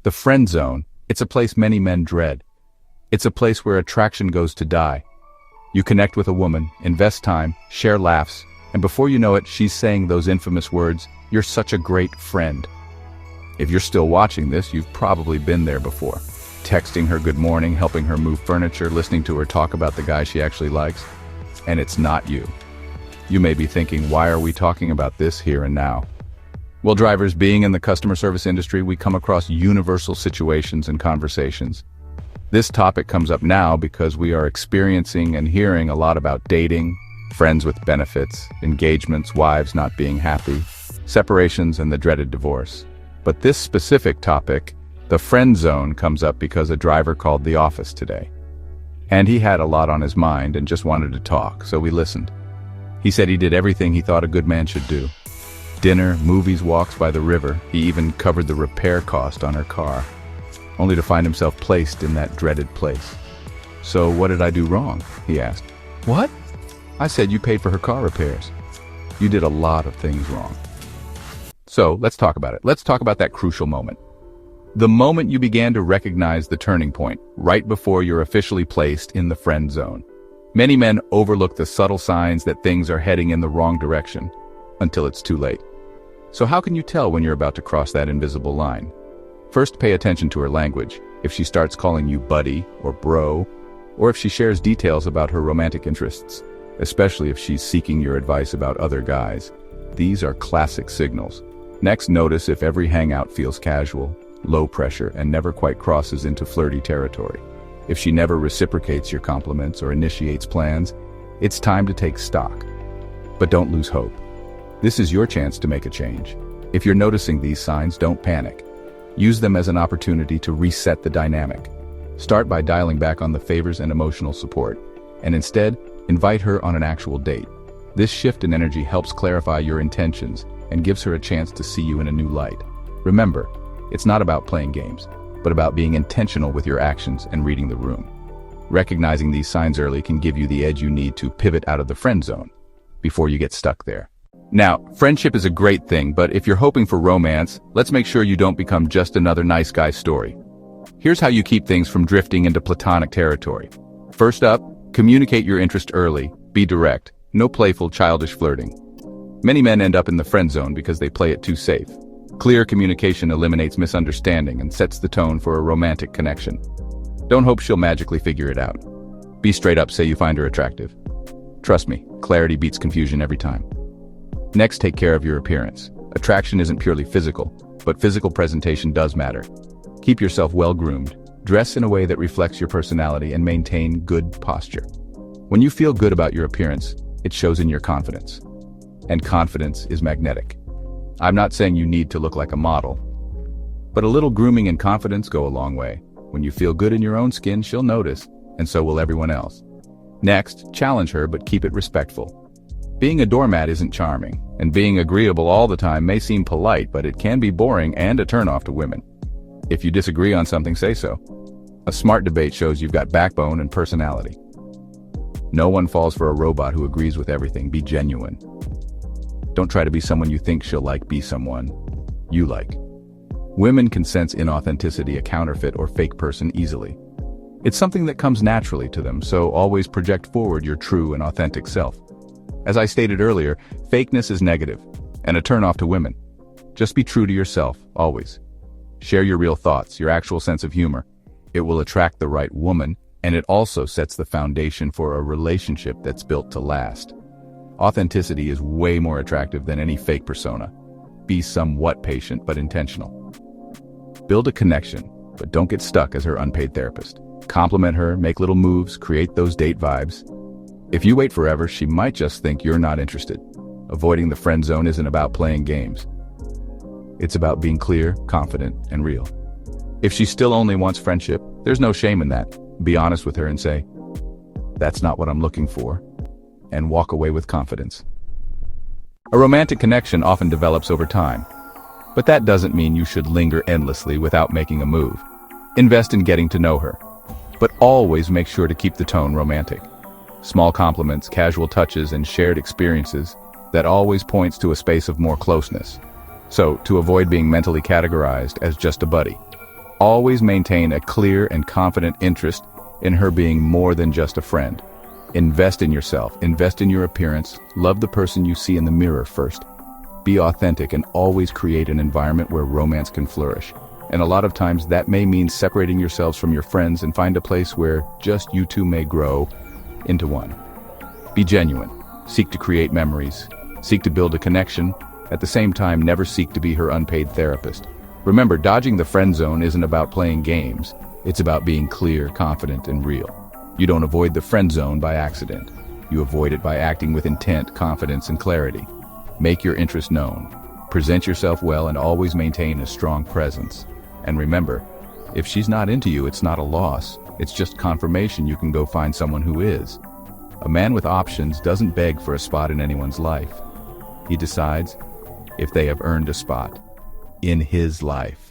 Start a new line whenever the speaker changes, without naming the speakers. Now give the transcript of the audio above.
The friend zone, it's a place many men dread. It's a place where attraction goes to die. You connect with a woman, invest time, share laughs, and before you know it, she's saying those infamous words, "You're such a great friend." If you're still watching this, you've probably been there before. Texting her good morning, helping her move furniture, listening to her talk about the guy she actually likes. And it's not you. You may be thinking, why are we talking about this here and now? Well, drivers, being in the customer service industry, we come across universal situations and conversations. This topic comes up now because we are experiencing and hearing a lot about dating, friends with benefits, engagements, wives not being happy, separations, and the dreaded divorce. But this specific topic, the friend zone, comes up because a driver called the office today. And he had a lot on his mind and just wanted to talk, so we listened. He said he did everything he thought a good man should do. Dinner, movies, walks by the river. He even covered the repair cost on her car, only to find himself placed in that dreaded place. "So what did I do wrong?" he asked. "What?" I said, "You paid for her car repairs. You did a lot of things wrong." So let's talk about it. Let's talk about that crucial moment. The moment you began to recognize the turning point, right before you're officially placed in the friend zone. Many men overlook the subtle signs that things are heading in the wrong direction until it's too late. So how can you tell when you're about to cross that invisible line? First, pay attention to her language. If she starts calling you buddy or bro, or if she shares details about her romantic interests, especially if she's seeking your advice about other guys. These are classic signals. Next, notice if every hangout feels casual, low pressure, and never quite crosses into flirty territory. If she never reciprocates your compliments or initiates plans, it's time to take stock. But don't lose hope. This is your chance to make a change. If you're noticing these signs, don't panic. Use them as an opportunity to reset the dynamic. Start by dialing back on the favors and emotional support, and instead, invite her on an actual date. This shift in energy helps clarify your intentions and gives her a chance to see you in a new light. Remember, it's not about playing games, but about being intentional with your actions and reading the room. Recognizing these signs early can give you the edge you need to pivot out of the friend zone before you get stuck there. Now, friendship is a great thing, but if you're hoping for romance, let's make sure you don't become just another nice guy story. Here's how you keep things from drifting into platonic territory. First up, communicate your interest early. Be direct. No playful, childish flirting. Many men end up in the friend zone because they play it too safe. Clear communication eliminates misunderstanding and sets the tone for a romantic connection. Don't hope she'll magically figure it out. Be straight up, say you find her attractive. Trust me, clarity beats confusion every time. Next, take care of your appearance. Attraction isn't purely physical, but physical presentation does matter. Keep yourself well-groomed, dress in a way that reflects your personality, and maintain good posture. When you feel good about your appearance, it shows in your confidence. And confidence is magnetic. I'm not saying you need to look like a model, but a little grooming and confidence go a long way. When you feel good in your own skin, she'll notice, and so will everyone else. Next, challenge her, but keep it respectful. Being a doormat isn't charming, and being agreeable all the time may seem polite, but it can be boring and a turnoff to women. If you disagree on something, say so. A smart debate shows you've got backbone and personality. No one falls for a robot who agrees with everything. Be genuine. Don't try to be someone you think she'll like, be someone you like. Women can sense inauthenticity, a counterfeit or fake person easily. It's something that comes naturally to them, so always project forward your true and authentic self. As I stated earlier, fakeness is negative and a turnoff to women. Just be true to yourself, always. Share your real thoughts, your actual sense of humor. It will attract the right woman, and it also sets the foundation for a relationship that's built to last. Authenticity is way more attractive than any fake persona. Be somewhat patient but intentional. Build a connection, but don't get stuck as her unpaid therapist. Compliment her, make little moves, create those date vibes. If you wait forever, she might just think you're not interested. Avoiding the friend zone isn't about playing games. It's about being clear, confident, and real. If she still only wants friendship, there's no shame in that. Be honest with her and say, "That's not what I'm looking for," and walk away with confidence. A romantic connection often develops over time, but that doesn't mean you should linger endlessly without making a move. Invest in getting to know her, but always make sure to keep the tone romantic. Small compliments, casual touches, and shared experiences that always points to a space of more closeness. So, to avoid being mentally categorized as just a buddy, Always maintain a clear and confident interest in her being more than just a friend. Invest in yourself, invest in your appearance, love the person you see in the mirror first. Be authentic and always create an environment where romance can flourish. And a lot of times that may mean separating yourselves from your friends and find a place where just you two may grow into one. Be genuine. Seek to create memories. Seek to build a connection. At the same time, never seek to be her unpaid therapist. Remember, dodging the friend zone isn't about playing games. It's about being clear, confident, and real. You don't avoid the friend zone by accident. You avoid it by acting with intent, confidence, and clarity. Make your interest known. Present yourself well and always maintain a strong presence. And remember, if she's not into you, it's not a loss. It's just confirmation you can go find someone who is. A man with options doesn't beg for a spot in anyone's life. He decides if they have earned a spot in his life.